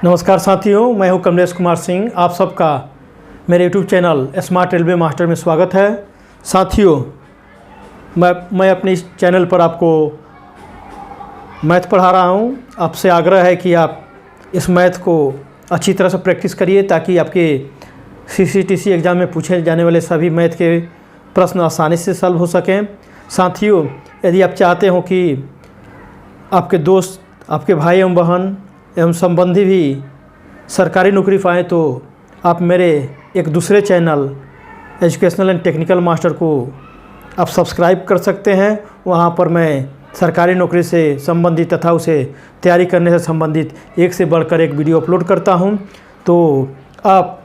नमस्कार साथियों, मैं हूं कमलेश कुमार सिंह। आप सबका मेरे YouTube channel smart railway master में स्वागत है। साथियों, मैं अपने इस चैनल पर आपको मैथ पढ़ा रहा हूं। आपसे आग्रह है कि आप इस मैथ को अच्छी तरह से प्रैक्टिस करिए ताकि आपके CCTC एग्ज़ाम में पूछे जाने वाले सभी मैथ के प्रश्न आसानी से सॉल्व हो सकें। साथियों, यदि आप चाहते हो कि आपके दोस्त, आपके भाई एवं बहन एवं संबंधी भी सरकारी नौकरी पाएँ तो आप मेरे एक दूसरे channel educational and technical master को आप सब्सक्राइब कर सकते हैं। वहाँ पर मैं सरकारी नौकरी से संबंधित तथा उसे तैयारी करने से संबंधित एक से बढ़कर एक वीडियो अपलोड करता हूँ, तो आप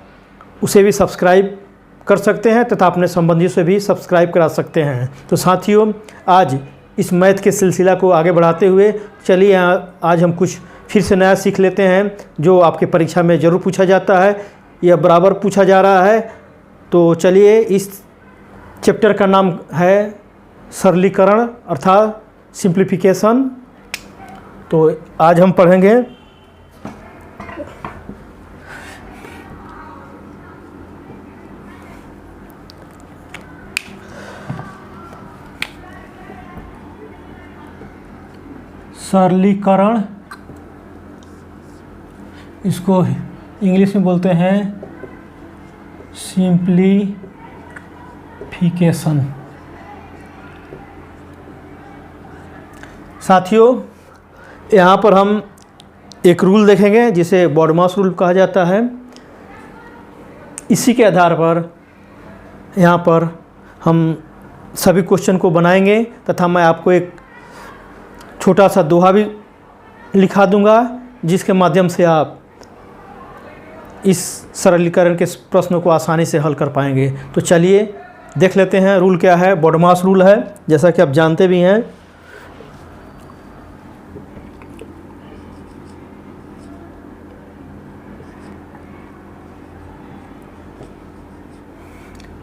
उसे भी सब्सक्राइब कर सकते हैं तथा अपने संबंधियों से भी सब्सक्राइब करा सकते हैं। तो साथियों, आज इस मैथ के सिलसिला को आगे बढ़ाते हुए चलिए आज हम कुछ फिर से नया सीख लेते हैं जो आपके परीक्षा में ज़रूर पूछा जाता है या बराबर पूछा जा रहा है। तो चलिए, इस चैप्टर का नाम है सरलीकरण अर्थात सिंप्लीफिकेशन। तो आज हम पढ़ेंगे सरलीकरण। इसको इंग्लिश में बोलते हैं सिंप्लीफिकेशन। साथियों, यहाँ पर हम एक रूल देखेंगे जिसे बॉडमास रूल कहा जाता है। इसी के आधार पर यहाँ पर हम सभी क्वेश्चन को बनाएंगे तथा मैं आपको एक छोटा सा दोहा भी लिखा दूंगा जिसके माध्यम से आप इस सरलीकरण के प्रश्नों को आसानी से हल कर पाएंगे। तो चलिए देख लेते हैं रूल क्या है। बॉडमास रूल है, जैसा कि आप जानते भी हैं।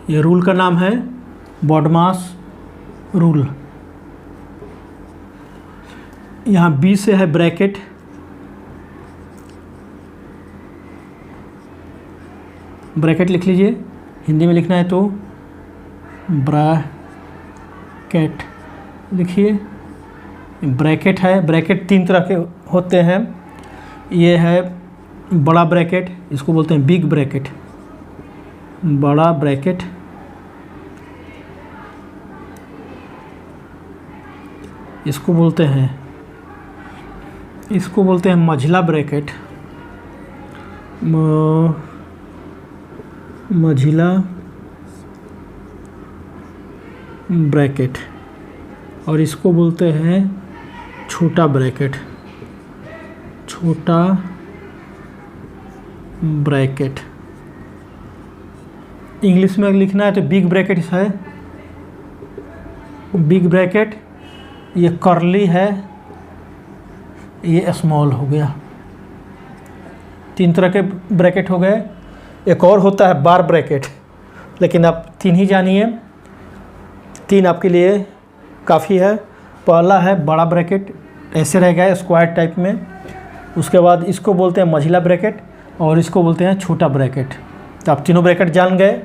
ये रूल का नाम है बॉडमास रूल। यहाँ B से है ब्रैकेट, ब्रैकेट लिख लीजिए। हिंदी में लिखना है तो ब्रैकेट लिखिए। ब्रैकेट है, ब्रैकेट तीन तरह के होते हैं। ये है बड़ा ब्रैकेट, इसको बोलते हैं बिग ब्रैकेट, बड़ा ब्रैकेट। इसको बोलते हैं मझला ब्रैकेट, मझिला ब्रैकेट। और इसको बोलते हैं छोटा ब्रैकेट, छोटा ब्रैकेट। इंग्लिश में लिखना है तो बिग ब्रैकेट है, बिग ब्रैकेट। ये कर्ली है, ये स्मॉल हो गया। तीन तरह के ब्रैकेट हो गए। एक और होता है बार ब्रैकेट, लेकिन आप तीन ही जानिए, तीन आपके लिए काफ़ी है। पहला है बड़ा ब्रैकेट, ऐसे रहेगा स्क्वायर टाइप में। उसके बाद इसको बोलते हैं मझिला ब्रैकेट और इसको बोलते हैं छोटा ब्रैकेट। तो आप तीनों ब्रैकेट जान गए।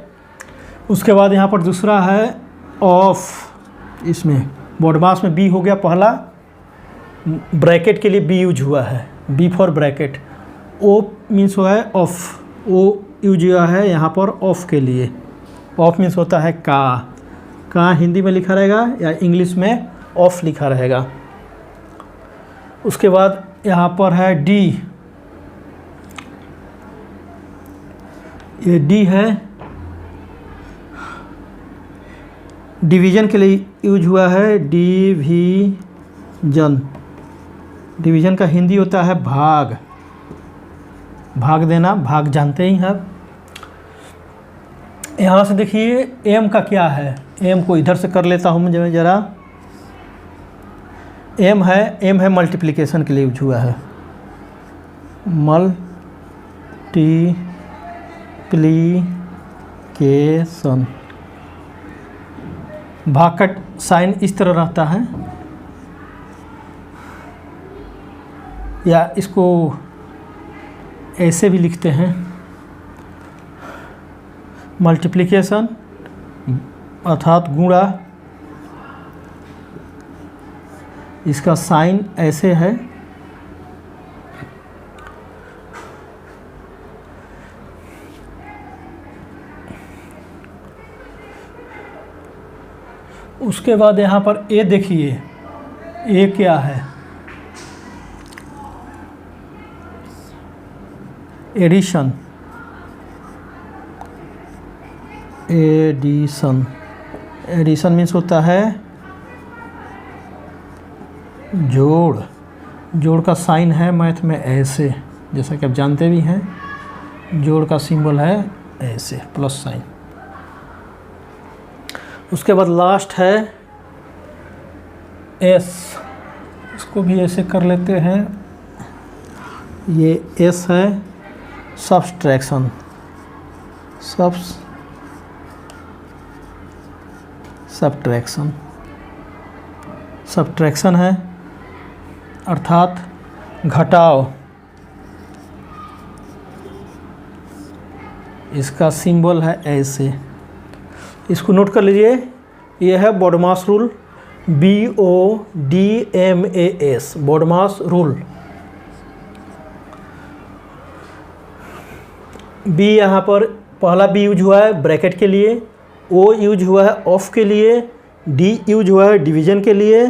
उसके बाद यहाँ पर दूसरा है ऑफ। इसमें बॉडमास में बी हो गया पहला, ब्रैकेट के लिए बी यूज हुआ है, B for bracket. O means हुआ है ऑफ, ओ यूज हुआ है यहाँ पर ऑफ के लिए। ऑफ मीन्स होता है का हिंदी में लिखा रहेगा या इंग्लिश में ऑफ लिखा रहेगा। उसके बाद यहाँ पर है डी, ये डी है, डिवीज़न के लिए यूज हुआ है, डिवीजन। डिवीज़न का हिंदी होता है भाग, भाग देना, भाग जानते ही हैं। यहाँ से देखिए एम का क्या है। एम को इधर से कर लेता हूँ मैं ज़रा। एम है मल्टीप्लिकेशन के लिए यूज हुआ है, मल्टीप्लिकेशन। भाग का साइन इस तरह रहता है, या इसको ऐसे भी लिखते हैं, मल्टीप्लिकेशन अर्थात गुणा, इसका साइन ऐसे है, उसके बाद यहाँ पर ए देखिए, ए क्या है, एडिशन, एडिशन, एडिशन मीन्स होता है जोड़, जोड़ का साइन है मैथ में ऐसे, जैसा कि आप जानते भी हैं, जोड़ का सिंबल है ऐसे प्लस साइन। उसके बाद लास्ट है एस, इसको भी ऐसे कर लेते हैं, ये एस है सब्सट्रैक्शन, सब्ट्रैक्शन, सब्ट्रैक्शन है अर्थात घटाव, इसका सिंबल है ऐसे, इसको नोट कर लीजिए, ये है BODMAS rule, BODMAS, BODMAS rule. B यहाँ पर पहला बी यूज हुआ है ब्रैकेट के लिए, ओ यूज हुआ है ऑफ के लिए, डी यूज हुआ है डिवीजन के लिए,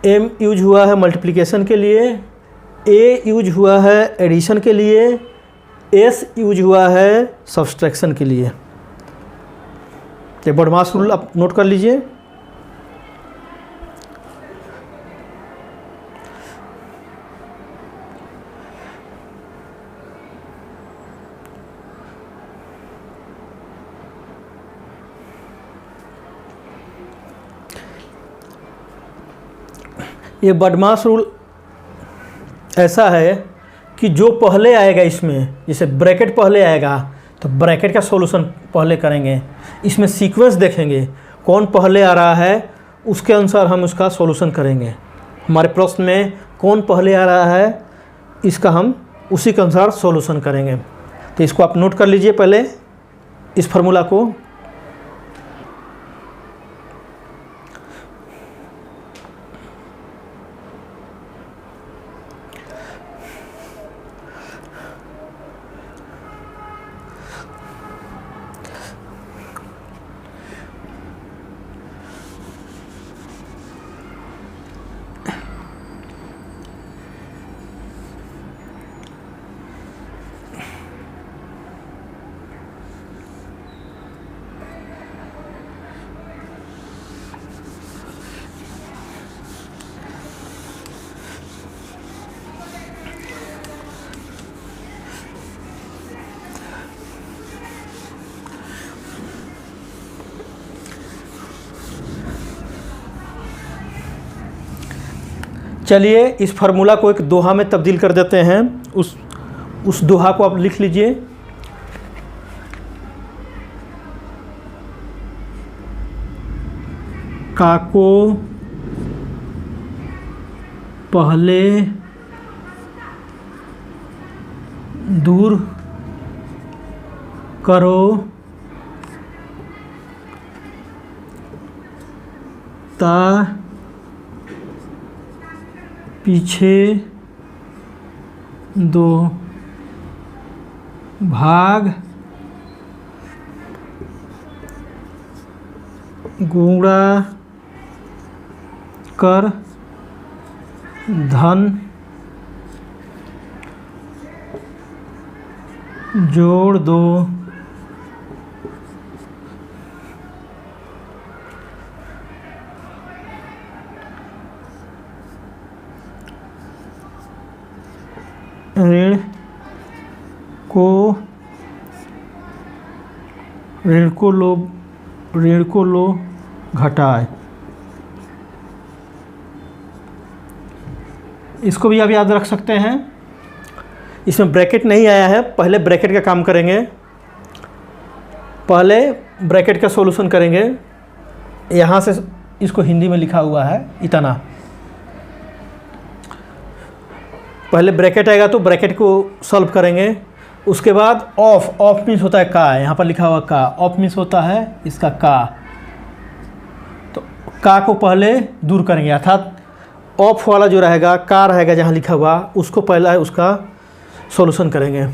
एम यूज हुआ है मल्टीप्लिकेशन के लिए, ए यूज हुआ है एडिशन के लिए, एस यूज हुआ है सब्सट्रैक्शन के लिए। तो बोडमास रूल आप नोट कर लीजिए। ये बोडमास रूल ऐसा है कि जो पहले आएगा इसमें, जैसे ब्रैकेट पहले आएगा तो ब्रैकेट का सॉल्यूशन पहले करेंगे, इसमें सीक्वेंस देखेंगे कौन पहले आ रहा है उसके अनुसार हम उसका सॉल्यूशन करेंगे। हमारे प्रश्न में कौन पहले आ रहा है इसका हम उसी के अनुसार सॉल्यूशन करेंगे। तो इसको आप नोट कर लीजिए पहले इस फार्मूला को। चलिए इस फार्मूला को एक दोहा में तब्दील कर देते हैं। उस दोहा को आप लिख लीजिए। काको पहले दूर करो ता पीछे दो भाग गुणा कर धन जोड़ दो ऋण को लो घटाए। इसको भी आप याद रख सकते हैं। इसमें ब्रैकेट नहीं आया है, पहले ब्रैकेट का काम करेंगे, पहले ब्रैकेट का सॉल्यूशन करेंगे। यहाँ से इसको हिंदी में लिखा हुआ है इतना। पहले ब्रैकेट आएगा तो ब्रैकेट को सॉल्व करेंगे। उसके बाद ऑफ, ऑफ मीन्स होता है का, यहाँ पर लिखा हुआ का, ऑफ मीन्स होता है इसका का। तो का को पहले दूर करेंगे, अर्थात ऑफ वाला जो रहेगा, का रहेगा जहाँ लिखा हुआ, उसको पहला उसका सॉल्यूशन करेंगे।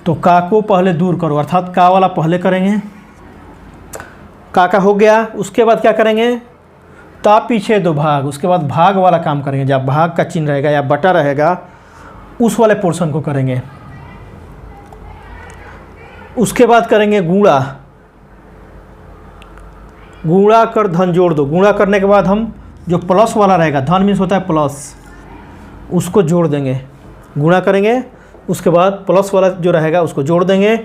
तो का को पहले दूर करो, अर्थात का वाला पहले करेंगे। का हो गया। उसके बाद क्या करेंगे, ता पीछे दो भाग, उसके बाद भाग वाला काम करेंगे। जब भाग का चिन्ह रहेगा या बटा रहेगा उस वाले पोर्शन को करेंगे। उसके बाद करेंगे गुणा, गुणा कर धन जोड़ दो। गुणा करने के बाद हम जो प्लस वाला रहेगा, धन मीन्स होता है प्लस, उसको जोड़ देंगे। गुणा करेंगे, उसके बाद प्लस वाला जो रहेगा उसको जोड़ देंगे।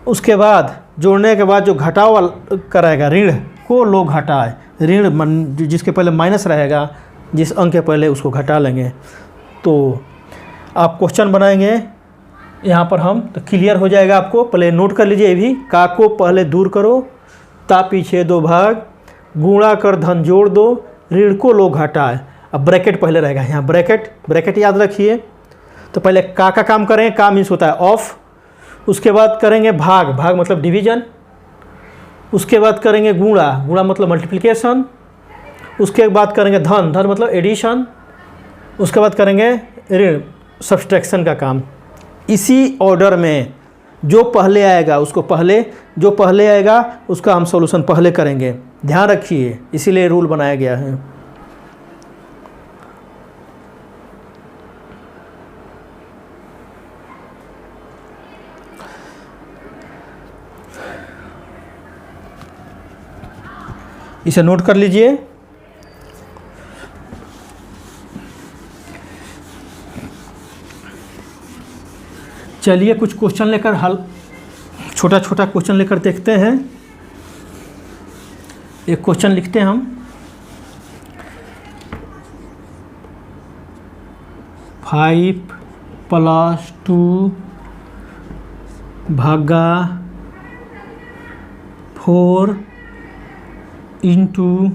उसके बाद जोड़ने के बाद जो घटाव वाला का रहेगा, ऋण को लोग घटाए, ऋण जिसके पहले माइनस रहेगा, जिस अंक के पहले उसको घटा लेंगे। तो आप क्वेश्चन बनाएंगे यहाँ पर हम, तो क्लियर हो जाएगा आपको। पहले नोट कर लीजिए ये भी, का को पहले दूर करो, ता पीछे दो भाग, गुणा कर धन जोड़ दो, ऋण को लोग घटाए। अब ब्रैकेट पहले रहेगा, यहाँ ब्रैकेट याद रखिए। तो पहले का काम करें, का मीन्स होता है ऑफ। उसके बाद करेंगे भाग, भाग मतलब डिवीजन। उसके बाद करेंगे गुणा, गुणा मतलब मल्टीप्लिकेशन। उसके बाद करेंगे धन, धन मतलब एडिशन। उसके बाद करेंगे ऋण, सब्सट्रैक्शन का काम। इसी ऑर्डर में जो पहले आएगा उसको पहले, जो पहले आएगा उसका हम सॉल्यूशन पहले करेंगे। ध्यान रखिए, इसीलिए रूल बनाया गया है। इसे नोट कर लीजिए। चलिए कुछ क्वेश्चन लेकर हल, छोटा छोटा क्वेश्चन लेकर देखते हैं। एक क्वेश्चन लिखते हैं हम, 5 + 2 भागा 4 ×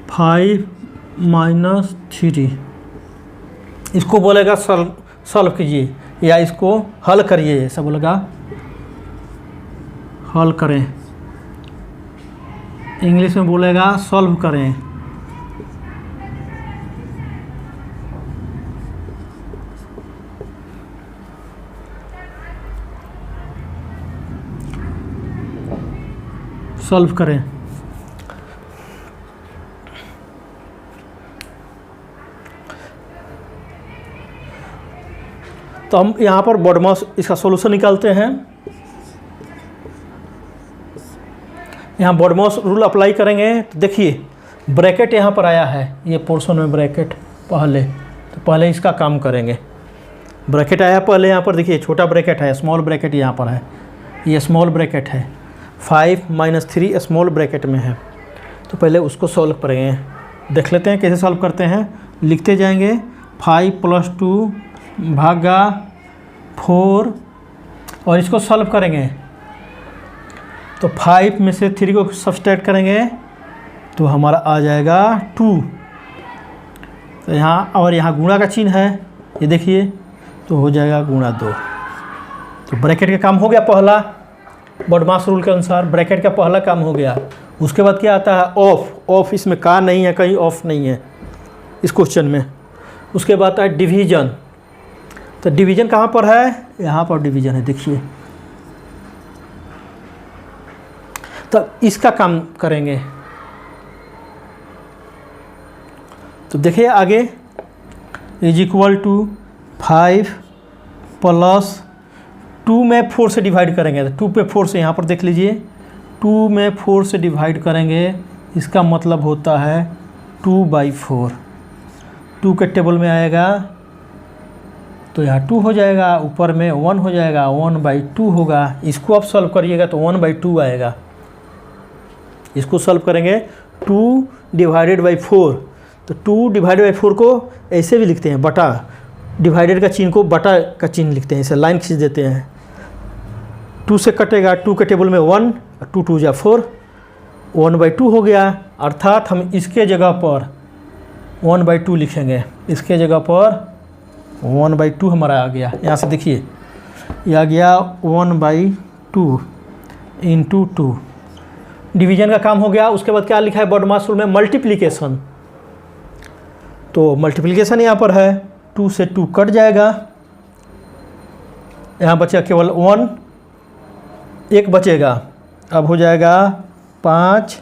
5 - 3। इसको बोलेगा सॉल्व कीजिए या इसको हल करिए, ऐसा बोलेगा हल करें। इंग्लिश में बोलेगा सॉल्व करें। सॉल्व करें। तो हम यहाँ पर बॉडमास इसका सॉल्यूशन निकालते हैं। यहाँ बॉडमास रूल अप्लाई करेंगे। तो देखिए ब्रैकेट यहाँ पर आया है, ये पोर्शन में ब्रैकेट पहले, तो पहले इसका काम करेंगे। ब्रैकेट आया पहले, यहाँ पर देखिए छोटा ब्रैकेट है, स्मॉल ब्रैकेट यहाँ पर है, ये स्मॉल ब्रैकेट है। 5 - 3 स्मॉल ब्रैकेट में है, तो पहले उसको सॉल्व करेंगे। देख लेते हैं कैसे सॉल्व करते हैं। लिखते जाएंगे 5 + 2 भागा 4 और इसको सॉल्व करेंगे। तो 5 में से 3 को सब्सट्रैक्ट करेंगे तो हमारा आ जाएगा 2। तो यहाँ और यहाँ गुणा का चिन्ह है, ये देखिए, तो हो जाएगा गुणा 2। तो ब्रैकेट का काम हो गया पहला, बॉडमास रूल के अनुसार ब्रैकेट का पहला काम हो गया। उसके बाद क्या आता है ऑफ, ऑफ इसमें का नहीं है, कहीं ऑफ नहीं है इस क्वेश्चन में। उसके बाद आता है डिवीजन। तो डिवीजन कहाँ पर है, यहाँ पर डिवीजन है, देखिए। तो इसका काम करेंगे। तो देखिए आगे = 5 + 2 में 4 से डिवाइड करेंगे। तो 2 पे 4 से, यहाँ पर देख लीजिए 2 में 4 से डिवाइड करेंगे, इसका मतलब होता है 2/4। 2 के टेबल में आएगा तो यहाँ 2 हो जाएगा, ऊपर में 1 हो जाएगा, 1/2 होगा। इसको आप सॉल्व करिएगा तो 1/2 आएगा। इसको सॉल्व करेंगे 2/4। तो 2/4 को ऐसे भी लिखते हैं, बटा, डिवाइडेड का चिन्ह को बटा का चिन्ह लिखते हैं, ऐसे लाइन खींच देते हैं। 2 से कटेगा, 2 के टेबल में 1, 2 2 जा 4, 1/2 हो गया। अर्थात हम इसके जगह पर 1/2 लिखेंगे, इसके जगह पर 1/2 हमारा आ गया। यहाँ से देखिए ये आ गया 1/2 इंटू 2, डिवीजन का काम हो गया। उसके बाद क्या लिखा है बॉडमास रूल में, मल्टीप्लिकेशन। तो मल्टीप्लिकेशन यहाँ पर है, 2 से 2 कट जाएगा, यहाँ बचेगा केवल 1, 1 बचेगा, अब हो जाएगा 5।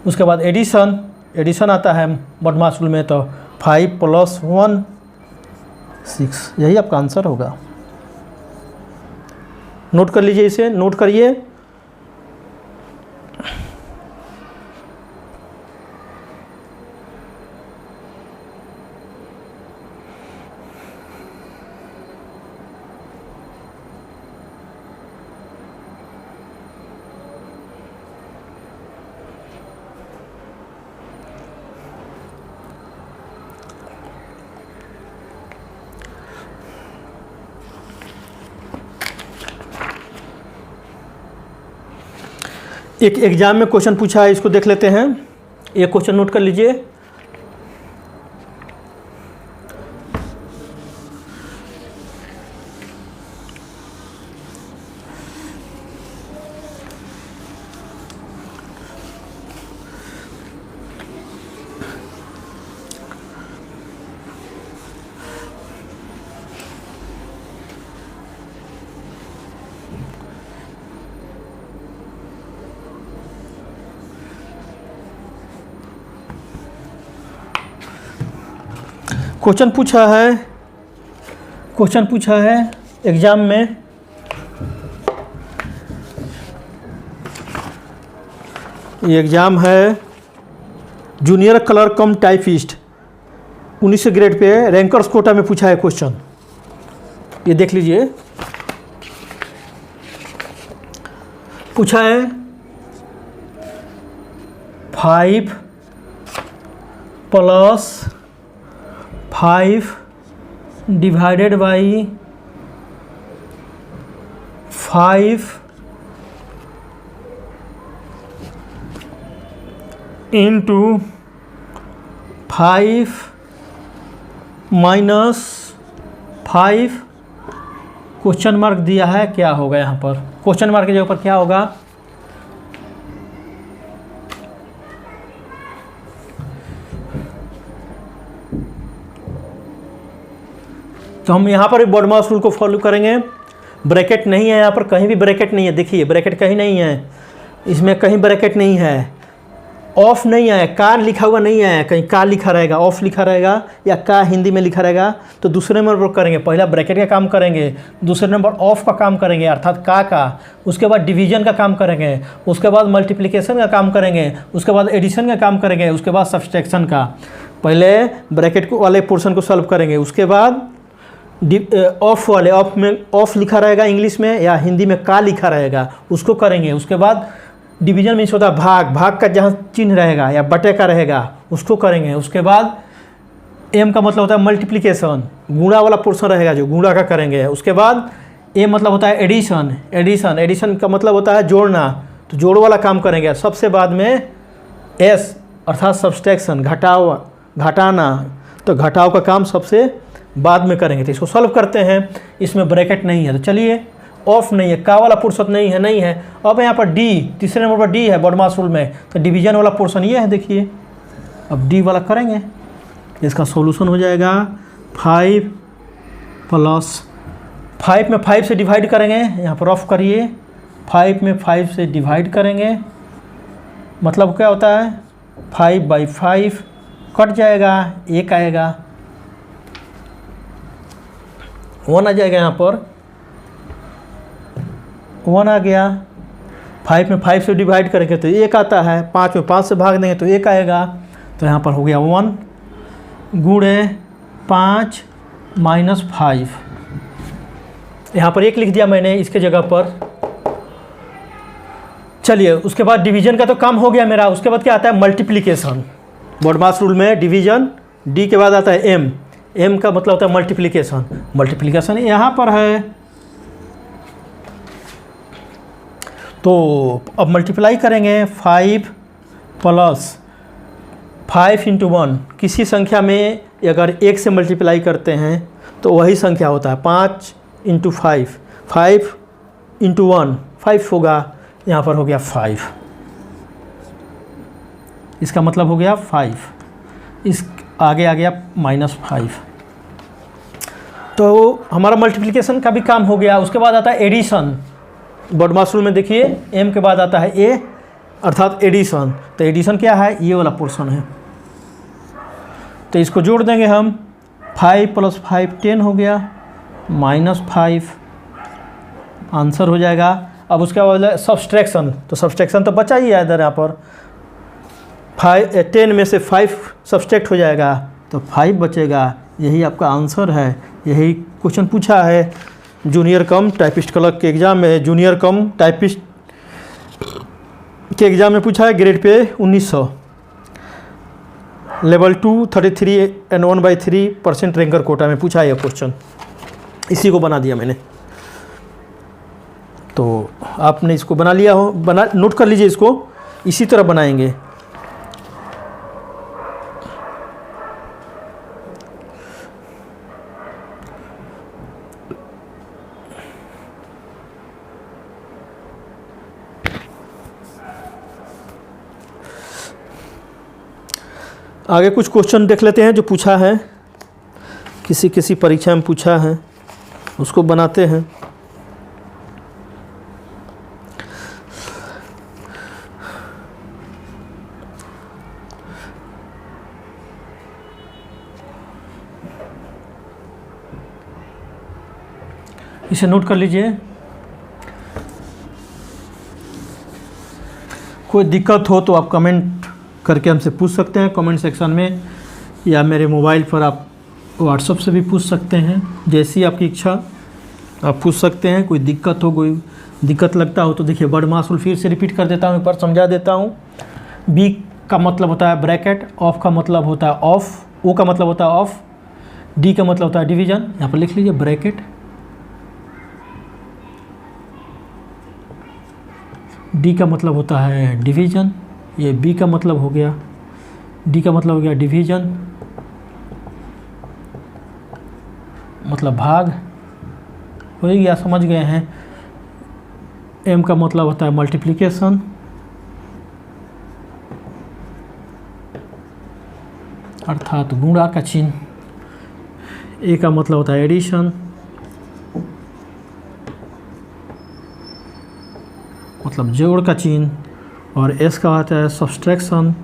उसके बाद एडिशन आता है बॉडमास रूल में, तो 5 + 1 6, यही आपका आंसर होगा। नोट कर लीजिए, इसे नोट करिए। एक एग्जाम में क्वेश्चन पूछा है, इसको देख लेते हैं। एक क्वेश्चन नोट कर लीजिए। क्वेश्चन पूछा है एग्जाम में, ये एग्जाम है junior clerk cum typist 19 grade pay rankers quota में पूछा है क्वेश्चन। ये देख लीजिए, पूछा है 5 + 5 divided by 5 into 5 - 5, question mark दिया है, क्या होगा यहाँ पर? क्वेश्चन मार्क के जगह पर क्या होगा? तो हम यहाँ पर बॉडमास रूल को फॉलो करेंगे। ब्रैकेट नहीं है यहाँ पर, कहीं भी ब्रैकेट नहीं है, देखिए ब्रैकेट कहीं नहीं है, इसमें कहीं ब्रैकेट नहीं है, ऑफ नहीं है, का लिखा हुआ नहीं है, कहीं का लिखा रहेगा, ऑफ लिखा रहेगा या का हिंदी में लिखा रहेगा तो दूसरे नंबर पर करेंगे। पहला ब्रैकेट का काम करेंगे, दूसरे नंबर ऑफ का काम करेंगे अर्थात का, उसके बाद डिवीजन का काम करेंगे, उसके बाद मल्टीप्लिकेशन का काम करेंगे, उसके बाद एडिशन का काम करेंगे, उसके बाद सब्सट्रैक्शन का। पहले ब्रैकेट वाले पोर्शन को सॉल्व करेंगे, उसके बाद ऑफ वाले, ऑफ में ऑफ लिखा रहेगा इंग्लिश में या हिंदी में का लिखा रहेगा उसको करेंगे। उसके बाद डिवीजन मीन्स होता है भाग का जहाँ चिन्ह रहेगा या बटे का रहेगा उसको करेंगे। उसके बाद एम का मतलब होता है मल्टीप्लिकेशन, गुणा वाला पोर्शन रहेगा जो गुणा का करेंगे। उसके बाद ए मतलब होता है एडिशन का मतलब होता है जोड़ना, तो जोड़ वाला काम करेंगे। सबसे बाद में एस अर्थात सब्सट्रैक्शन, घटाना, तो घटाव का काम सबसे बाद में करेंगे। तो इसको सॉल्व करते हैं, इसमें ब्रैकेट नहीं है तो चलिए, ऑफ नहीं है, का वाला पोर्शन नहीं है। अब यहाँ पर डी, तीसरे नंबर पर डी है बॉडमास रूल में, तो डिवीजन वाला पोर्शन ये है, देखिए। अब डी वाला करेंगे, इसका सॉल्यूशन हो जाएगा 5 + 5 में 5 से डिवाइड करेंगे, यहाँ पर ऑफ करिए, 5 में 5 से डिवाइड करेंगे, मतलब क्या होता है 5/5 कट जाएगा, 1 आएगा, 1 आ जाएगा, यहाँ पर 1 आ गया। 5 में 5 से डिवाइड करेंगे तो 1 आता है, 5 में 5 से भाग देंगे तो 1 आएगा, तो यहाँ पर हो गया 1 गुणे 5 - 5, यहाँ पर 1 लिख दिया मैंने इसके जगह पर। चलिए, उसके बाद डिवीजन का तो काम हो गया मेरा। उसके बाद क्या आता है मल्टीप्लिकेशन। बॉडमास रूल में डिवीजन, डी के बाद आता है एम का मतलब होता है मल्टीप्लिकेशन यहाँ पर है। तो अब मल्टीप्लाई करेंगे, 5 + 5 इंटू 1, किसी संख्या में अगर 1 से मल्टीप्लाई करते हैं तो वही संख्या होता है। 5 इंटू 5, 5 इंटू 1 5 होगा, यहाँ पर हो गया 5, इसका मतलब हो गया 5, इस आगे आ गया -5। तो हमारा मल्टीप्लिकेशन का भी काम हो गया। उसके बाद आता है एडिशन। वर्ड मास रूल में देखिए m के बाद आता है a अर्थात एडिशन। तो एडिशन क्या है, ये वाला पोर्शन है। तो इसको जोड़ देंगे हम, 5 + 5 10 हो गया, -5 आंसर हो जाएगा। अब उसके बाद सब्सट्रैक्शन, तो सब्सट्रैक्शन तो बचा ही है इधर, यहाँ पर 10 में से 5 सब्सट्रैक्ट हो जाएगा तो 5 बचेगा। यही आपका आंसर है। यही क्वेश्चन पूछा है जूनियर कम टाइपिस्ट क्लर्क के एग्ज़ाम में, जूनियर कम टाइपिस्ट के एग्ज़ाम में पूछा है, grade pay 1900, level 2 33 and 1/3% ranker Kota में पूछा है ये क्वेश्चन। इसी को बना दिया मैंने। तो आपने इसको बना लिया हो, नोट कर लीजिए, इसको इसी तरह बनाएंगे। आगे कुछ क्वेश्चन देख लेते हैं जो पूछा है, किसी परीक्षा में पूछा है, उसको बनाते हैं। इसे नोट कर लीजिए। कोई दिक्कत हो तो आप कमेंट करके हमसे पूछ सकते हैं कमेंट सेक्शन में, या मेरे मोबाइल पर आप व्हाट्सएप से भी पूछ सकते हैं। जैसी आपकी इच्छा आप पूछ सकते हैं। कोई दिक्कत हो, कोई दिक्कत लगता हो तो देखिए वर्ड मास रूल फिर से रिपीट कर देता हूँ, एक बार समझा देता हूँ। बी का मतलब होता है ब्रैकेट, ऑफ का मतलब होता है ऑफ, ओ का मतलब होता है ऑफ, डी का मतलब होता है डिवीजन। यहाँ पर लिख लीजिए ब्रैकेट, डी का मतलब होता है डिवीजन, ये बी का मतलब हो गया, डी का मतलब हो गया डिवीजन मतलब भाग, हो गया, समझ गए हैं। एम का मतलब होता है मल्टीप्लिकेशन, अर्थात गुणा का चिन्ह। ए का मतलब होता है एडिशन, मतलब जोड़ का चिन्ह। और एस का होता है सब्सट्रैक्शन,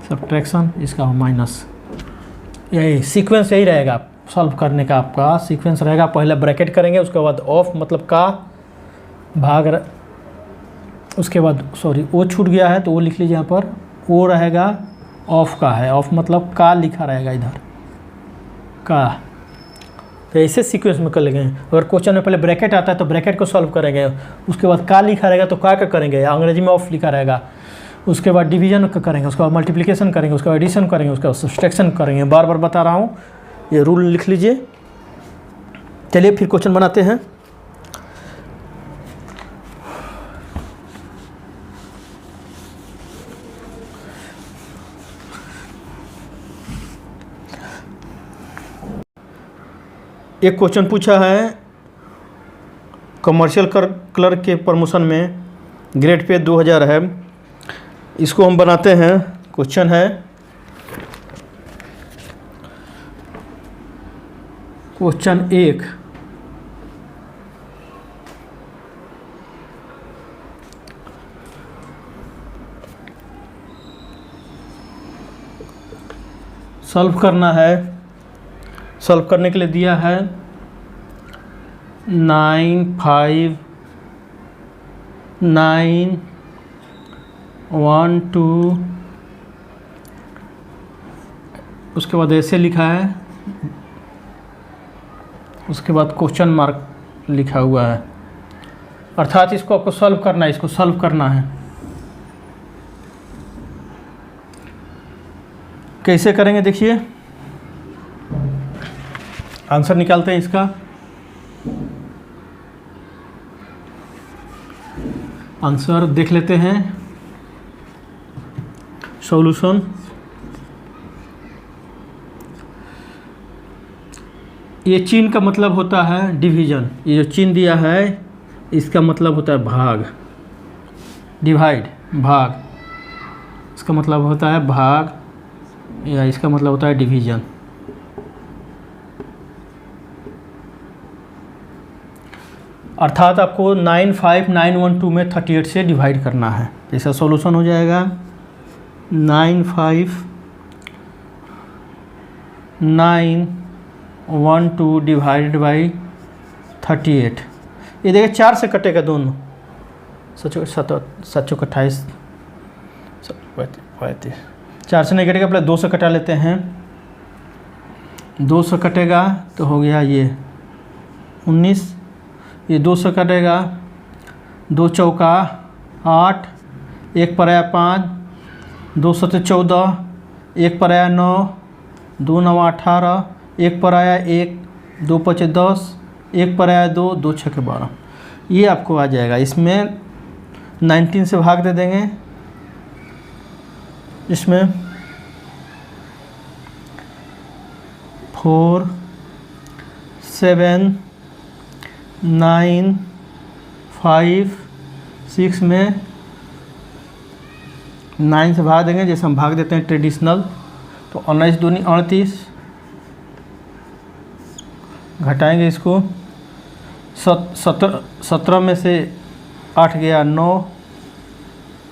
सब्ट्रैक्शन, इसका माइनस। यही सीक्वेंस यही रहेगा सॉल्व करने का, आपका सीक्वेंस रहेगा। पहले ब्रैकेट करेंगे, उसके बाद ऑफ मतलब का भाग, उसके बाद सॉरी ओ छूट गया है तो वो लिख लीजिए यहाँ पर, ओ रहेगा ऑफ का है, ऑफ मतलब का लिखा रहेगा इधर का। तो ऐसे सीक्वेंस में कर लेंगे। अगर क्वेश्चन में पहले ब्रैकेट आता है तो ब्रैकेट को सॉल्व करेंगे, उसके बाद का लिखा रहेगा तो का करेंगे, अंग्रेजी में ऑफ लिखा रहेगा, उसके बाद डिवीजन का करेंगे, उसके बाद मल्टीप्लिकेशन करेंगे, उसके बाद एडिशन करेंगे, उसके बाद सब्ट्रैक्शन करेंगे। बार बार बता रहा हूँ, ये रूल लिख लीजिए। चलिए फिर क्वेश्चन बनाते हैं। एक क्वेश्चन पूछा है कमर्शियल क्लर्क के प्रमोशन में, ग्रेड पे 2000 है। इसको हम बनाते हैं। क्वेश्चन है, क्वेश्चन 1, सॉल्व करना है। सॉल्व करने के लिए दिया है 9 5 9 1 2, उसके बाद ऐसे लिखा है, उसके बाद क्वेश्चन मार्क लिखा हुआ है, अर्थात इसको आपको सॉल्व करना है, इसको सॉल्व करना है। कैसे करेंगे देखिए, आंसर निकालते हैं इसका। आंसर देख लेते हैं। सॉल्यूशन, ये चिन्ह का मतलब होता है डिवीजन। ये जो चिन्ह दिया है इसका मतलब होता है भाग, डिवाइड, भाग। इसका मतलब होता है भाग, या इसका मतलब होता है डिवीजन। अर्थात आपको 95912 में 38 से डिवाइड करना है। इसका सॉल्यूशन हो जाएगा 95912 डिवाइडेड बाई 38। ये देखिए 4 से कटेगा दोनों, 7 चौक 28, 4 से नहीं कटेगा, पहले 2 से कटा लेते हैं। 2 से कटेगा तो हो गया ये 19, ये 2 से कटेगा, 2 चौका 8, 1 पर आया 5, 2 सते 14, 1 पर आया 9, 2 9 18, 1 पर आया 1, 2 5 10, 1 पर आया 2, 2 6 12। ये आपको आ जाएगा। इसमें 19 से भाग दे देंगे, इसमें 4 7 9 5 6 में 9 से भाग देंगे, जैसे हम भाग देते हैं ट्रेडिशनल। तो 19 दूनी 38, घटाएंगे इसको, 17 में से 8 गया 9,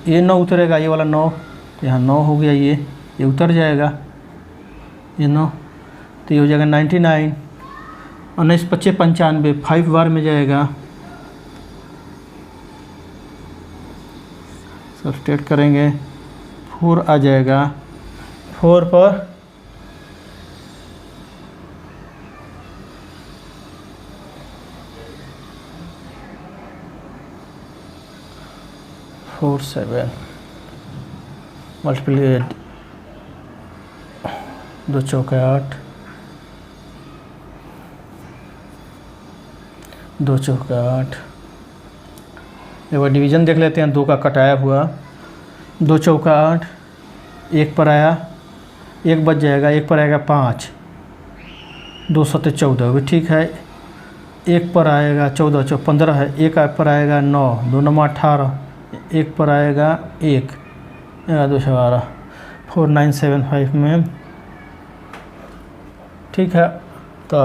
ये 9 उतरेगा, ये वाला 9, तो यहाँ 9 हो गया, ये उतर जाएगा, ये 9, तो ये हो जाएगा 99। 19 25 95, 5 बार में जाएगा। सब्सट्रैक्ट करेंगे, 4 आ जाएगा, 4 पर 4 7 मल्टीप्लीकेट 2 चौका 8, 2 चौका 8। एक बार डिवीज़न देख लेते हैं, 2 का कटाया हुआ, 2 चौका 8, 1 पर आया, 1 बच जाएगा, 1 पर आएगा 5, 2 सते 14 भी ठीक है, 1 पर आएगा 14 चौ 15 है, 1 पर आएगा 9, 2 9 18, 1 पर आएगा 1, 2 12, 4975 में ठीक है। तो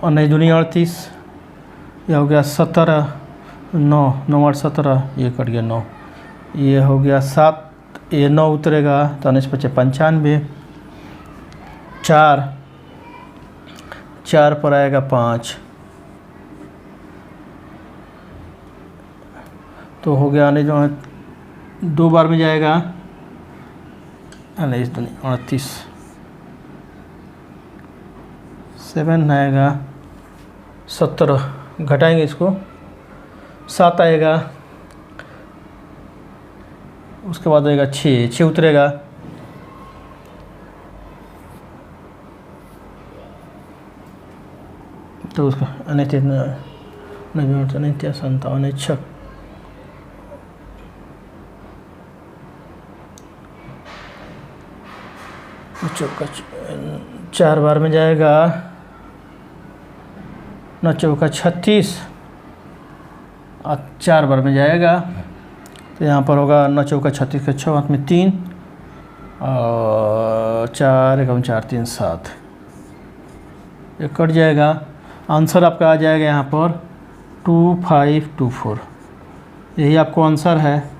19 दूनी 38, यह हो गया 17, 9 9 8 17, ये कट गया 9, ये हो गया 7, ये 9 उतरेगा, तो 19 25 95, 4 पर आएगा 5, तो हो गया आने जो 2 बार में जाएगा, 19 दूनी 38, 7 आएगा 17, घटाएंगे इसको, 7 आएगा, उसके बाद आएगा 6 उतरेगा, तो उसका अनित्य 57 6 चौका 4 बार में जाएगा, 9 चौका 36, 4 बार में जाएगा, तो यहाँ पर होगा 9 चौका 36 का 6 हाथ में 3 और 4 एकम 4 3 7, ये कट जाएगा। आंसर आपका आ जाएगा यहाँ पर 2524। यही आपको आंसर है।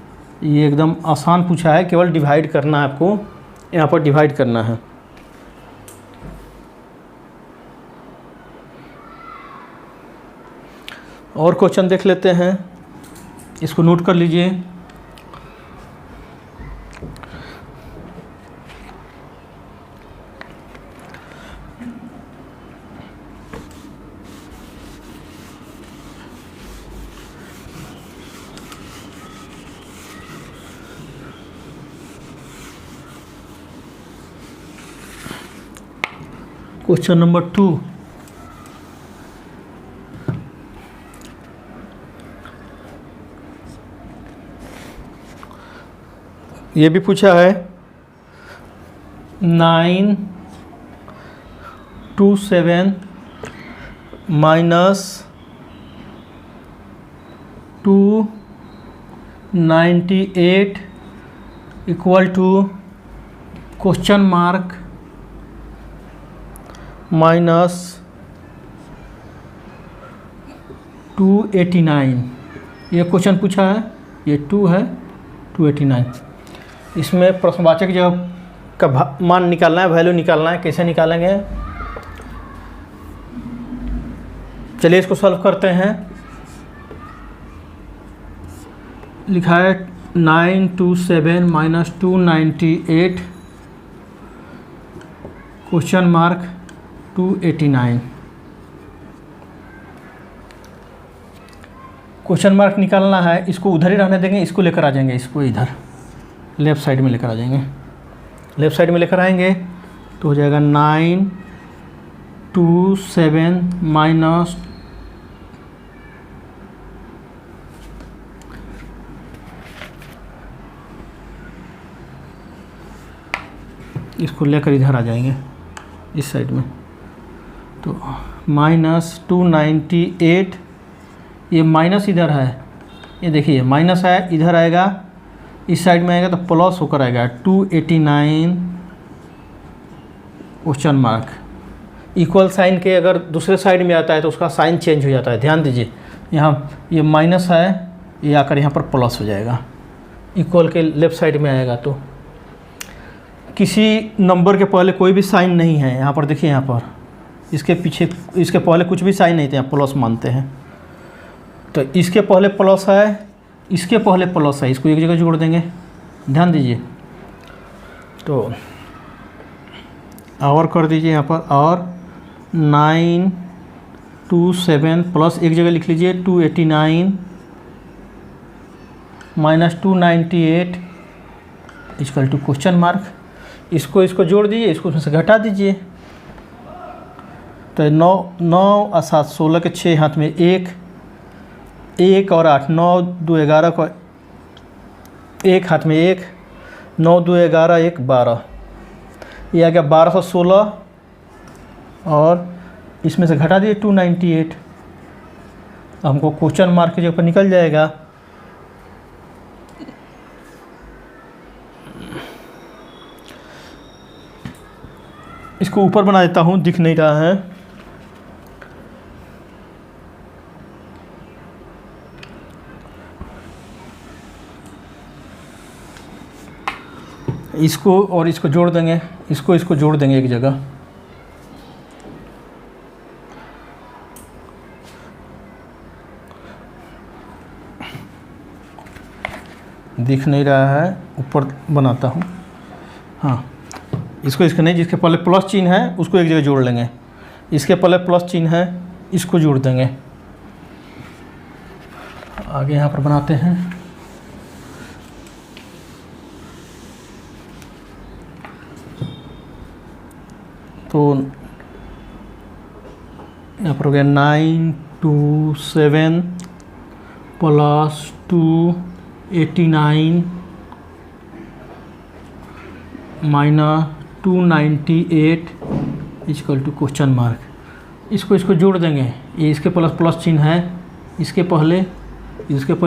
ये एकदम आसान पूछा है, केवल डिवाइड करना है आपको, यहाँ पर डिवाइड करना है। और क्वेश्चन देख लेते हैं, इसको नोट कर लीजिए। क्वेश्चन नंबर 2, ये भी पूछा है 927 minus 298 equal to question mark minus 289। ये क्वेश्चन पूछा है, ये 2 है 289। इसमें प्रश्नवाचक जब का मान निकालना है, वैल्यू निकालना है। कैसे निकालेंगे, चलिए इसको सॉल्व करते हैं। लिखा है 927 minus 298 question mark 289। Question mark निकालना है, इसको उधर ही रहने देंगे, इसको लेकर आ जाएंगे, इसको इधर लेफ़्ट साइड में लेकर आ जाएंगे। लेफ़्ट साइड में लेकर आएंगे तो हो जाएगा 927 माइनस इसको लेकर इधर आ जाएंगे इस साइड में, तो माइनस 298। ये माइनस इधर है, ये देखिए माइनस है, इधर आएगा, इस साइड में आएगा तो प्लस होकर आएगा 289 क्वेश्चन मार्क। इक्वल साइन के अगर दूसरे साइड में आता है तो उसका साइन चेंज हो जाता है। ध्यान दीजिए, यहाँ ये माइनस है, ये आकर यहाँ पर प्लस हो जाएगा। इक्वल के लेफ़्ट साइड में आएगा तो किसी नंबर के पहले कोई भी साइन नहीं है। यहाँ पर देखिए, यहाँ पर इसके पीछे, इसके पहले कुछ भी साइन नहीं थे, यहाँ प्लस मानते हैं। तो इसके पहले प्लस है, इसके पहले प्लस है, इसको एक जगह जोड़ देंगे। ध्यान दीजिए, तो और कर दीजिए यहाँ पर, और 927 प्लस एक जगह लिख लीजिए 289 minus 298 equal to question mark. इसको जोड़ दीजिए, इसको उसमें से घटा दीजिए। तो 9 और 7 16 के 6 हाथ में 1 और 8 9 2 11 को 1 हाथ में 1 9 2 11 1 12, ये आ गया 1216 और इसमें से घटा दिए 298। हमको क्वेश्चन मार्क के ऊपर निकल जाएगा इसको ऊपर बना देता हूँ, दिख नहीं रहा है। इसको और इसको जोड़ देंगे, इसको जोड़ देंगे एक जगह। दिख नहीं रहा है, ऊपर बनाता हूँ। हाँ, इसको नहीं, जिसके पहले प्लस चिन्ह है उसको एक जगह जोड़ लेंगे। इसके पहले प्लस चिन्ह है, इसको जोड़ देंगे। आगे यहाँ पर बनाते हैं। तो यहाँ पर हो गया 927 plus 289 minus 298 equal to question mark. इसको जोड़ देंगे। ये इसके प्लस चिन्ह है, इसके पहले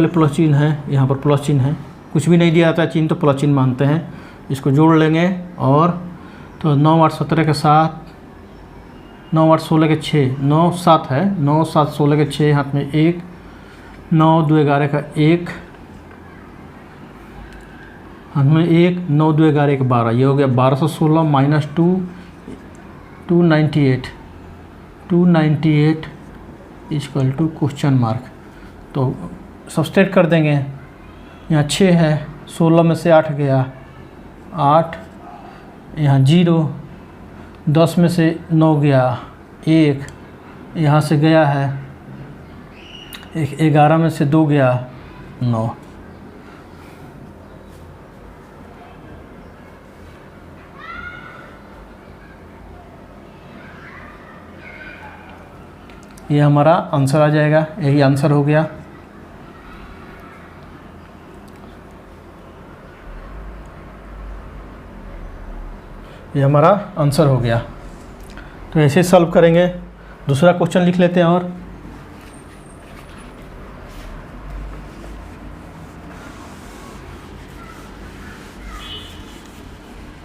प्लस चिन्ह है, यहाँ पर प्लस चिन्ह है। कुछ भी नहीं दिया जाता है चिन्ह तो प्लस चिन्ह मानते हैं। इसको जोड़ लेंगे और तो 9 8 17 के 7 9 8 16 के 6 9 7 है, 9 7 16 के 6 हाथ में 1 9 2 11 का 1 हाथ में 1 9 2 11 1 12, ये हो गया 1216 minus 298 equal to question mark. तो सब्सट्रैक्ट कर देंगे। यहाँ 6 है, 16 में से 8 गया 8, यहाँ 0, 10 में से 9 गया 1, यहाँ से गया है 11 में से 2 गया 9। ये हमारा आंसर आ जाएगा, यही आंसर हो गया। ये हमारा आंसर हो गया। तो ऐसे सॉल्व करेंगे। दूसरा क्वेश्चन लिख लेते हैं और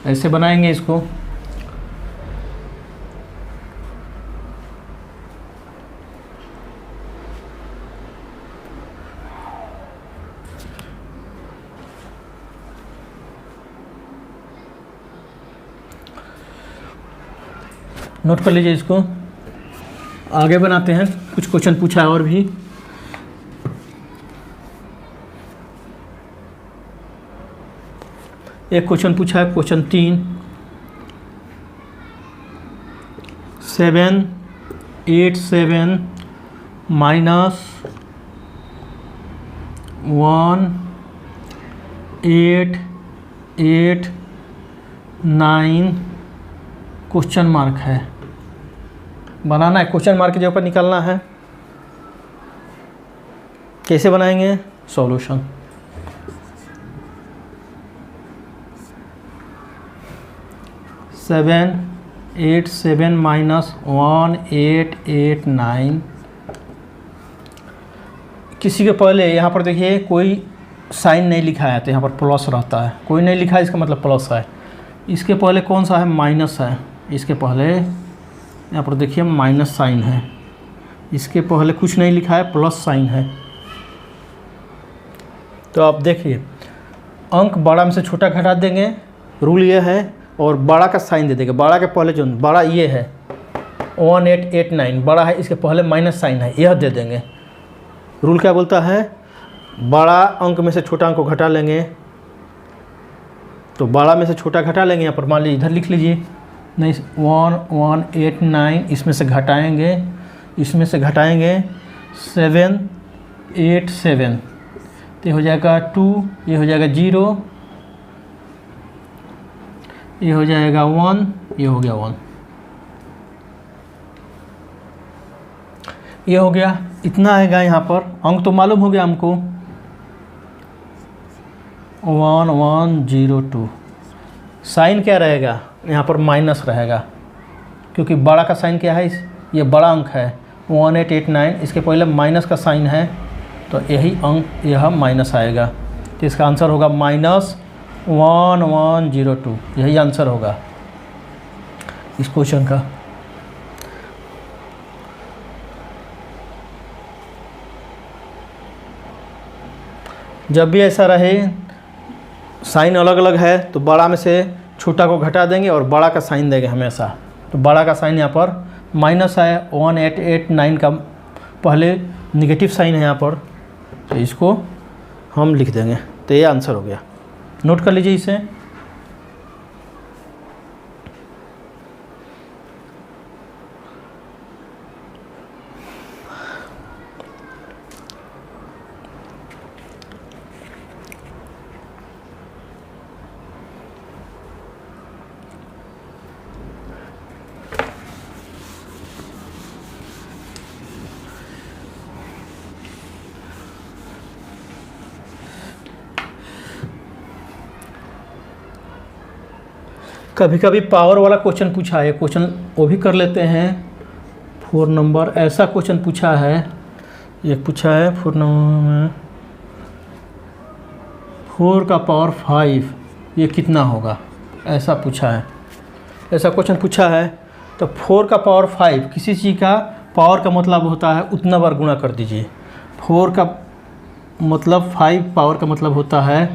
ऐसे बनाएंगे इसको। नोट कर लीजिए इसको। आगे बनाते हैं, कुछ क्वेश्चन पूछा है और भी। एक क्वेश्चन पूछा है, क्वेश्चन 3, 787 माइनस 1889 क्वेश्चन मार्क है। बनाना है, क्वेश्चन मार्क के ऊपर निकालना है। कैसे बनाएंगे? सॉल्यूशन। Seven 87 minus 1889। किसी के पहले यहाँ पर देखिए कोई साइन नहीं लिखा है तो यहाँ पर प्लस रहता है। कोई नहीं लिखा है इसका मतलब प्लस है। इसके पहले कौन सा है? माइनस है। इसके पहले यहाँ पर देखिए माइनस साइन है। इसके पहले कुछ नहीं लिखा है, प्लस साइन है। तो आप देखिए अंक बड़ा में से छोटा घटा देंगे, रूल ये है, और बड़ा का साइन दे देंगे। बड़ा के पहले जो बड़ा ये है 1889 बड़ा है, इसके पहले माइनस साइन है, यह दे देंगे। रूल क्या बोलता है? बड़ा अंक में से छोटा अंक को घटा लेंगे। तो बड़ा में से छोटा घटा लेंगे। यहाँ पर मान लीजिए इधर लिख लीजिए, नहीं 1189 इसमें से घटाएंगे, इसमें से घटाएंगे 787, तो ये हो जाएगा 2, ये हो जाएगा 0, ये हो जाएगा 1, ये हो गया 1, ये हो गया। इतना आएगा। यहाँ पर अंक तो मालूम हो गया हमको 1102। साइन क्या रहेगा? यहाँ पर माइनस रहेगा, क्योंकि बड़ा का साइन क्या है? ये बड़ा अंक है 1889, इसके पहले माइनस का साइन है, तो यही अंक यह माइनस आएगा। तो इसका आंसर होगा -1102। यही आंसर होगा इस क्वेश्चन का। जब भी ऐसा रहे साइन अलग अलग है तो बड़ा में से छोटा को घटा देंगे और बड़ा का साइन देंगे हमेशा। तो बड़ा का साइन यहाँ पर माइनस है, 1889 का पहले निगेटिव साइन है यहाँ पर, तो इसको हम लिख देंगे। तो ये आंसर हो गया। नोट कर लीजिए इसे। कभी कभी पावर वाला क्वेश्चन पूछा है, क्वेश्चन वो भी कर लेते हैं। 4 नंबर ऐसा क्वेश्चन पूछा है, एक पूछा है 4 नंबर में 4 का पावर 5 ये कितना होगा, ऐसा पूछा है। ऐसा क्वेश्चन पूछा है तो 4 का पावर 5, किसी चीज़ का पावर का मतलब होता है उतना बार गुणा कर दीजिए। 4 का मतलब 5 पावर का मतलब होता है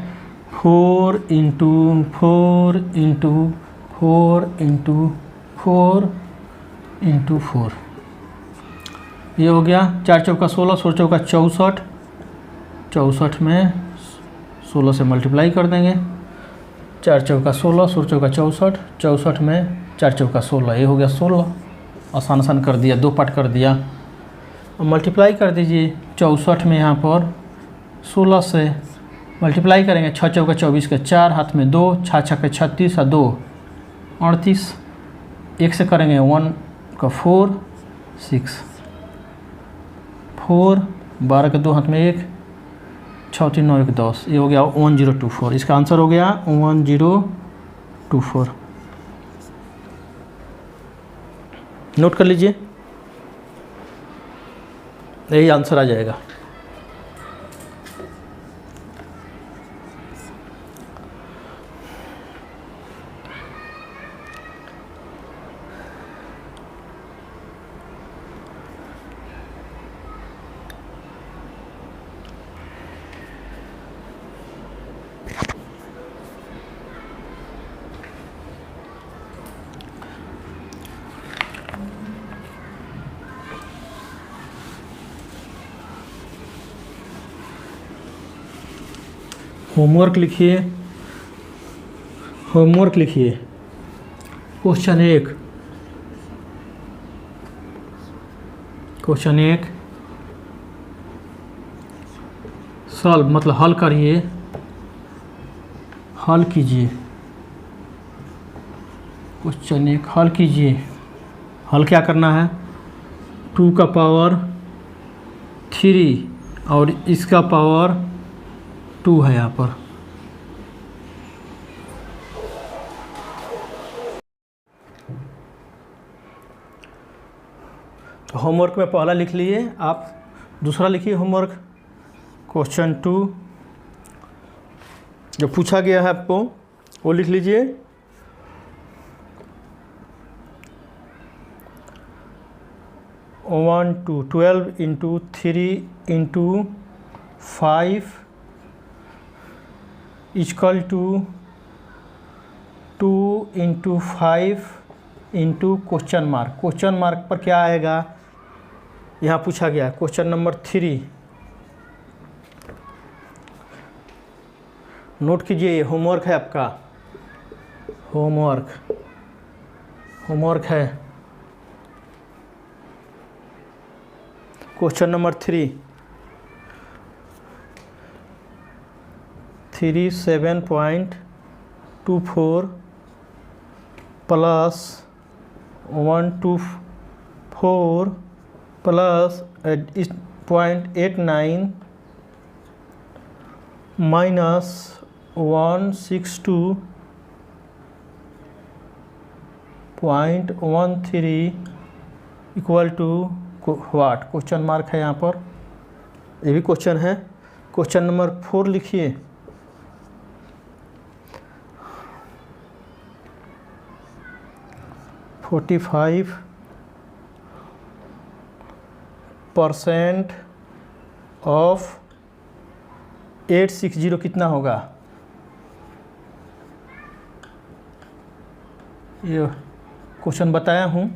4 इंटू 4 इंटू 4 इंटू 4 इंटू 4, ये हो गया। 4 चौका 16, 16 चौका 64, 64 में 16 से मल्टीप्लाई कर देंगे। 4 चौका 16, 16 चौका 64, 64 में 4 चौका 16, ये हो गया 16। आसान आसान कर दिया, 2 पार्ट कर दिया। अब मल्टीप्लाई कर दीजिए 64 में, यहाँ पर 16 से मल्टीप्लाई करेंगे। 6 चौका 24 के 4, हाथ में 2, 6 छक्के 36 और 2 38, 1 से करेंगे 1 का 4 6 4, 12 के 2 हाथ में 1, 6 3 9 1 10, ये हो गया 1024। इसका आंसर हो गया 1024। नोट कर लीजिए, यही आंसर आ जाएगा। होमवर्क लिखिए, होमवर्क लिखिए। क्वेश्चन 1, क्वेश्चन 1 सॉल्व मतलब हल करिए, हल कीजिए। क्वेश्चन 1 हल कीजिए। हल क्या करना है, 2 का पावर 3 और इसका पावर 2 है यहाँ पर। तो होमवर्क में पहला लिख लिए, आप दूसरा लिखिए होमवर्क। क्वेश्चन 2 जो पूछा गया है आपको वो लिख लीजिए। One two 12 into 3 into 5 equal to 2 into 5 into question mark. Question mark पर क्या आएगा, यहाँ पूछा गया क्वेश्चन नंबर 3। नोट कीजिए, ये होमवर्क है आपका, होमवर्क, होमवर्क है। Question number 3 37.24 plus 124 plus 0.89 minus 162.13 equal to what. Question mark है यहाँ पर, ये भी क्वेश्चन है। क्वेश्चन नंबर 4 लिखिए। %45 ऑफ 860 कितना होगा, ये क्वेश्चन बताया हूँ।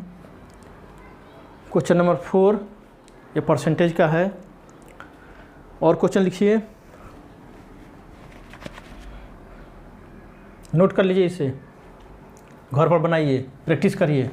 क्वेश्चन नंबर 4 ये परसेंटेज का है। और क्वेश्चन लिखिए, नोट कर लीजिए, इसे घर पर बनाइए, प्रैक्टिस करिए।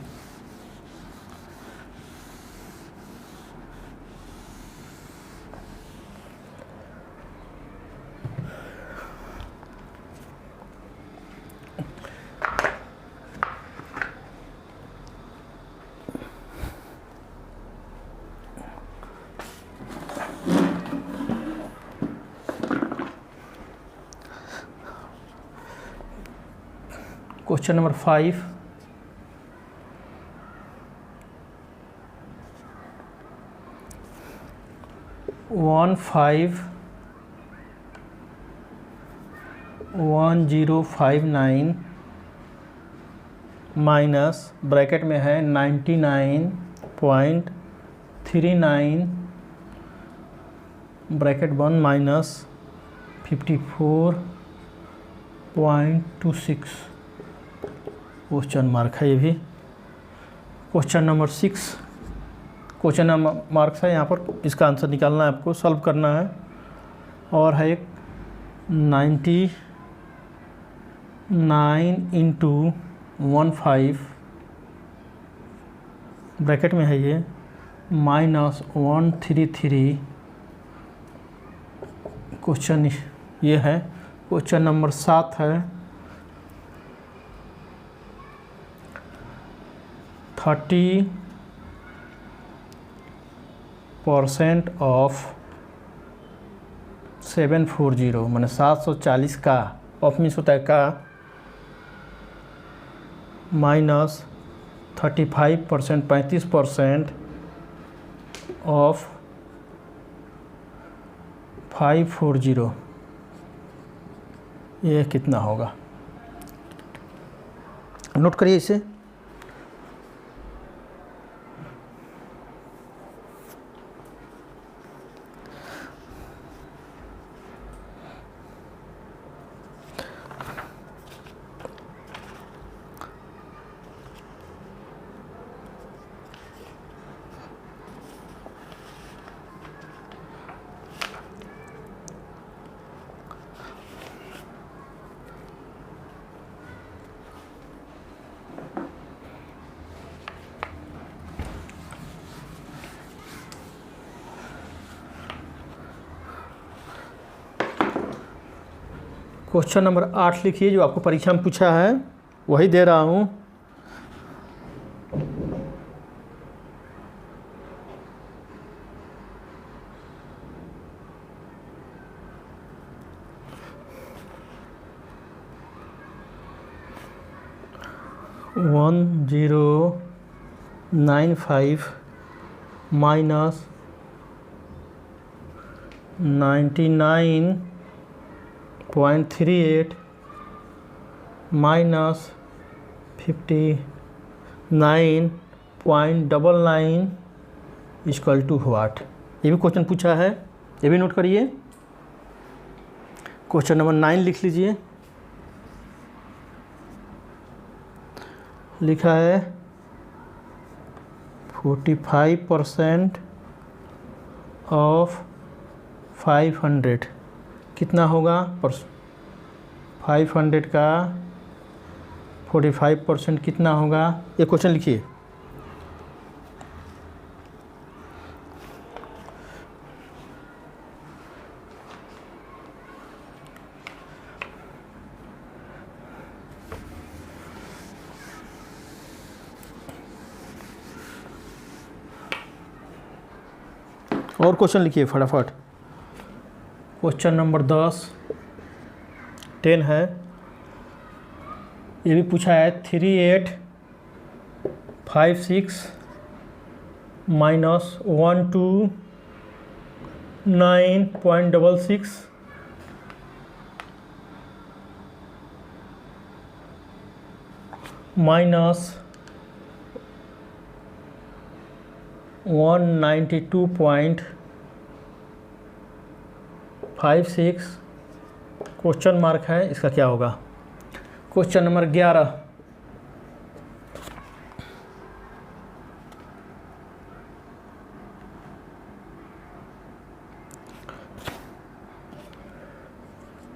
क्वेश्चन नंबर 5 151059 माइनस ब्रैकेट में है 99.39 ब्रैकेट बंद माइनस 54.26 क्वेश्चन मार्क है। ये भी question number 6 question number marks है यहाँ पर, इसका आंसर निकालना है आपको, सॉल्व करना है। और है एक 99 इंटू 15 ब्रैकेट में है ये माइनस 133 क्वेश्चन ये है। क्वेश्चन नंबर 7 है 30% ऑफ 740 मैंने 740 का ऑफ मीन्स होता है का माइनस 35%, 35% ऑफ 540, ये कितना होगा? नोट करिए इसे। क्वेश्चन नंबर 8 लिखिए, जो आपको परीक्षा में पूछा है वही दे रहा हूँ। (1095 minus 99.38 minus 59.99 equal to what? ये भी क्वेश्चन पूछा है, ये भी नोट करिए। क्वेश्चन नंबर 9 लिख लीजिए। लिखा है 45% ऑफ 500 कितना होगा? 500 का 45% कितना होगा? ये क्वेश्चन लिखिए। और क्वेश्चन लिखिए फटाफट। क्वेश्चन नंबर 10 है, ये भी पूछा है 3856 माइनस 129.66 माइनस 192.56 क्वेश्चन मार्क है, इसका क्या होगा? क्वेश्चन नंबर 11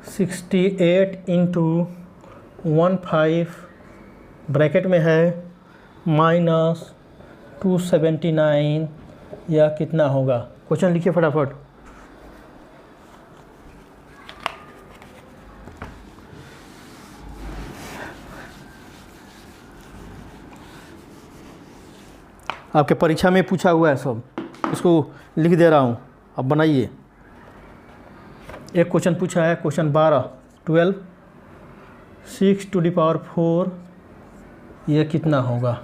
68 इंटू 15 ब्रैकेट में है माइनस 279, या कितना होगा? क्वेश्चन लिखिए फटाफट। आपके परीक्षा में पूछा हुआ है सब, इसको लिख दे रहा हूँ, अब बनाइए। एक क्वेश्चन पूछा है, क्वेश्चन 12 6 टू द पावर 4, ये कितना होगा?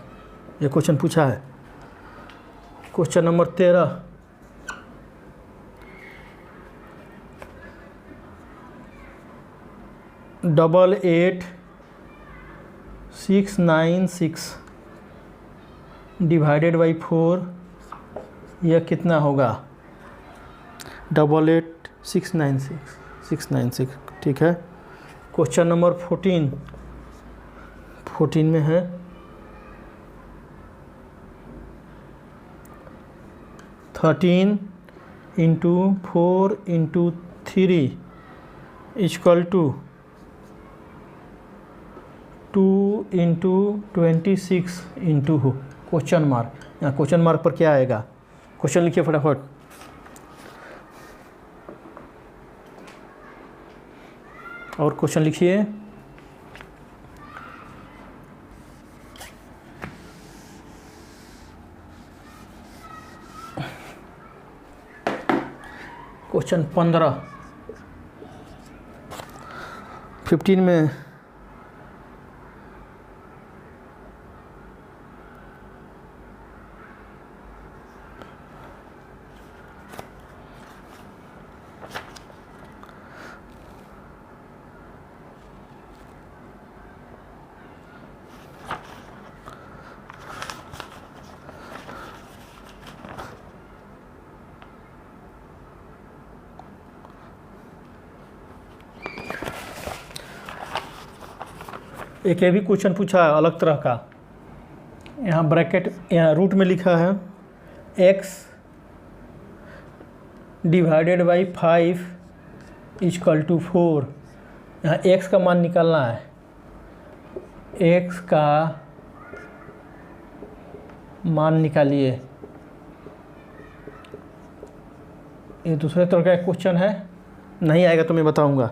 ये क्वेश्चन पूछा है। क्वेश्चन नंबर 13 88,696 डिवाइडेड बाई 4, यह कितना होगा? 88,696 ठीक है। क्वेश्चन नंबर 14 में है 13 into 4 into 3 equal to 2 into 26 into question mark. यहाँ क्वेश्चन मार्क पर क्या आएगा? क्वेश्चन लिखिए फटाफट। और क्वेश्चन लिखिए। क्वेश्चन 15 में एक ये भी क्वेश्चन पूछा है अलग तरह का। यहाँ ब्रैकेट, यहाँ रूट में लिखा है x divided by 5 equal to 4। यहाँ x का मान निकालना है। x का मान निकालिए। ये दूसरे तरह का क्वेश्चन है, नहीं आएगा तो मैं बताऊंगा।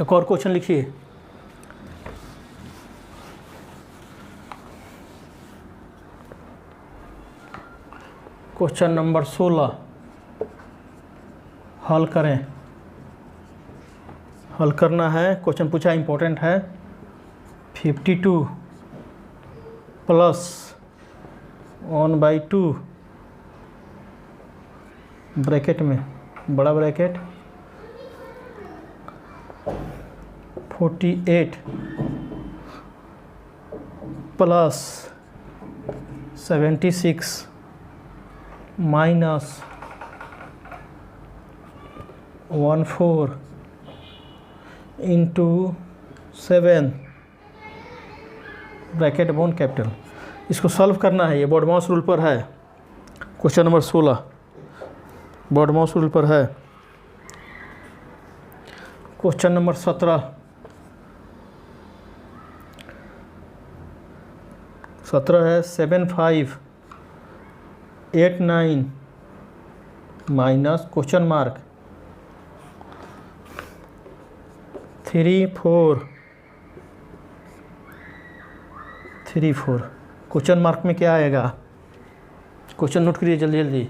एक और क्वेश्चन लिखिए। क्वेश्चन नंबर 16 हल करें। हल करना है, क्वेश्चन पूछा इम्पोर्टेंट है। 52 प्लस 1/2 ब्रैकेट में, बड़ा bracket, 48 plus 76 minus 14 into 7 bracket bone capital. इसको सॉल्व करना है, ये बॉडमास रूल पर है। क्वेश्चन नंबर 16 बॉडमास रूल पर है। क्वेश्चन नंबर 17 है 7589 minus question mark 3434। Question mark में क्या आएगा? क्वेश्चन नोट करिए जल्दी जल्दी।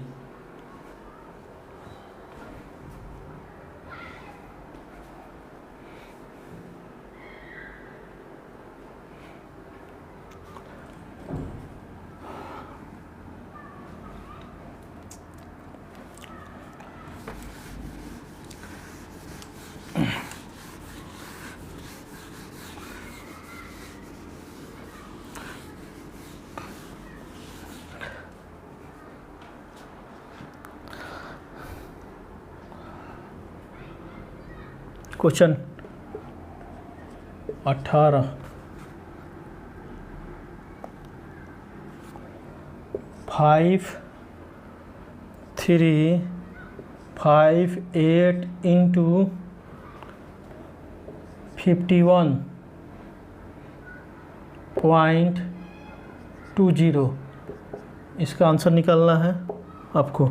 Question 18 5358 into 51.20। इसका आंसर निकालना है आपको।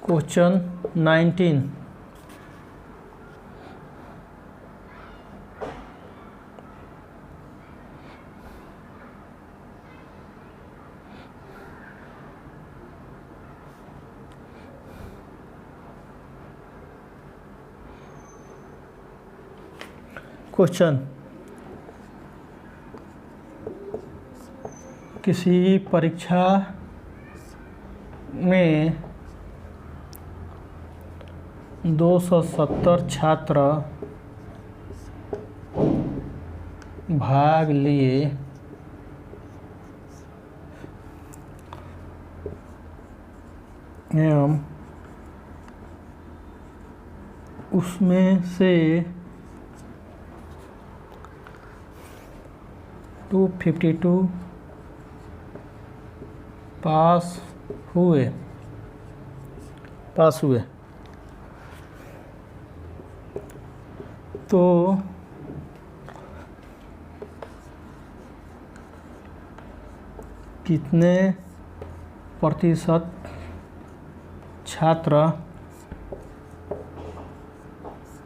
क्वेश्चन 19 क्वेश्चन, किसी परीक्षा में 270 छात्र भाग लिए, एवं उसमें से 252 पास हुए तो कितने प्रतिशत छात्र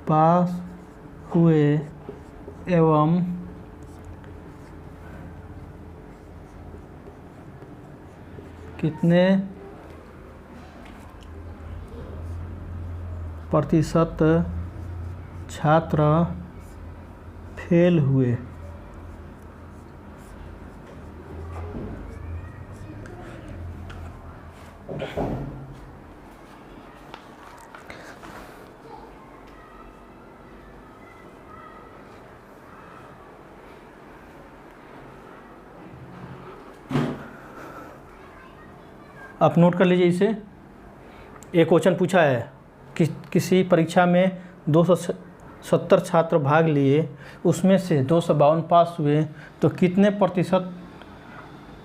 पास हुए एवं कितने प्रतिशत छात्र फेल हुए। आप नोट कर लीजिए इसे। एक क्वेश्चन पूछा है कि किसी परीक्षा में 270 छात्र भाग लिए, उसमें से 252 पास हुए, तो कितने प्रतिशत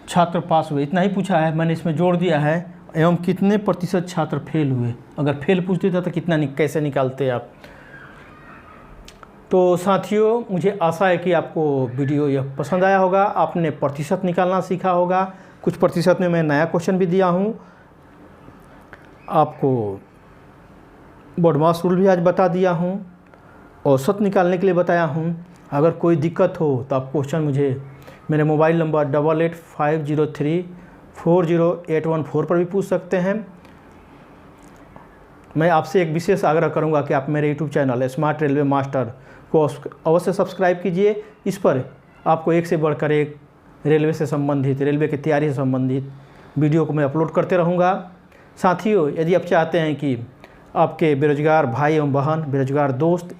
छात्र पास हुए, इतना ही पूछा है। मैंने इसमें जोड़ दिया है एवं कितने प्रतिशत छात्र फेल हुए। अगर फेल पूछ देता तो कितना कैसे निकालते आप। तो साथियों, मुझे आशा है कि आपको वीडियो यह पसंद आया होगा, आपने प्रतिशत निकालना सीखा होगा। कुछ प्रतिशत में मैं नया क्वेश्चन भी दिया हूँ, आपको बॉडमास रूल भी आज बता दिया हूँ, औसत निकालने के लिए बताया हूँ। अगर कोई दिक्कत हो तो आप क्वेश्चन मुझे मेरे मोबाइल नंबर 8850340814 पर भी पूछ सकते हैं। मैं आपसे एक विशेष आग्रह करूंगा कि आप मेरे YouTube channel smart railway master को अवश्य सब्सक्राइब कीजिए। इस पर आपको एक से बढ़कर एक रेलवे से संबंधित, रेलवे की तैयारी से संबंधित वीडियो को मैं अपलोड करते रहूँगा। साथियों, यदि आप चाहते हैं कि आपके बेरोजगार भाई एवं बहन, बेरोजगार दोस्त,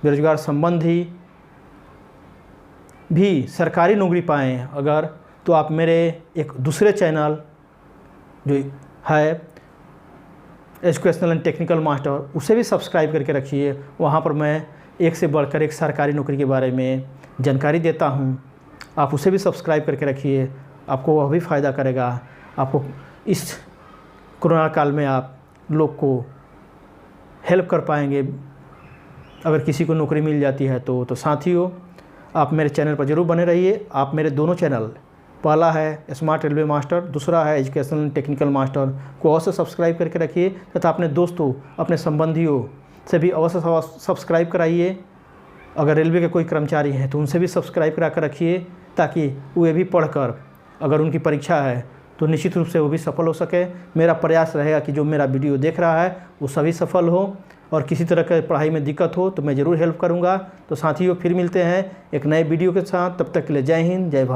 बेरोजगार संबंधी भी सरकारी नौकरी पाएँ अगर, तो आप मेरे एक दूसरे चैनल जो है एजुकेशनल एंड टेक्निकल मास्टर, उसे भी सब्सक्राइब करके रखिए। वहाँ पर मैं एक से बढ़कर एक सरकारी नौकरी के बारे में जानकारी देता हूँ। आप उसे भी सब्सक्राइब करके रखिए, आपको वह भी फ़ायदा करेगा। आपको इस कोरोना काल में आप लोग को हेल्प कर पाएंगे अगर किसी को नौकरी मिल जाती है तो साथियों, आप मेरे चैनल पर ज़रूर बने रहिए। आप मेरे दोनों चैनल, पहला है स्मार्ट रेलवे मास्टर, दूसरा है एजुकेशनल टेक्निकल मास्टर, को अवश्य सब्सक्राइब करके रखिए तथा अपने दोस्तों, अपने संबंधियों से भी अवश्य सब्सक्राइब कराइए। अगर रेलवे के कोई कर्मचारी हैं तो उनसे भी सब्सक्राइब करा कर रखिए, ताकि वे भी पढ़कर अगर उनकी परीक्षा है तो निश्चित रूप से वो भी सफल हो सके। मेरा प्रयास रहेगा कि जो मेरा वीडियो देख रहा है वो सभी सफल हो, और किसी तरह के पढ़ाई में दिक्कत हो तो मैं ज़रूर हेल्प करूँगा। तो साथियों, फिर मिलते हैं एक नए वीडियो के साथ। तब तक के लिए जय हिंद, जय भारत।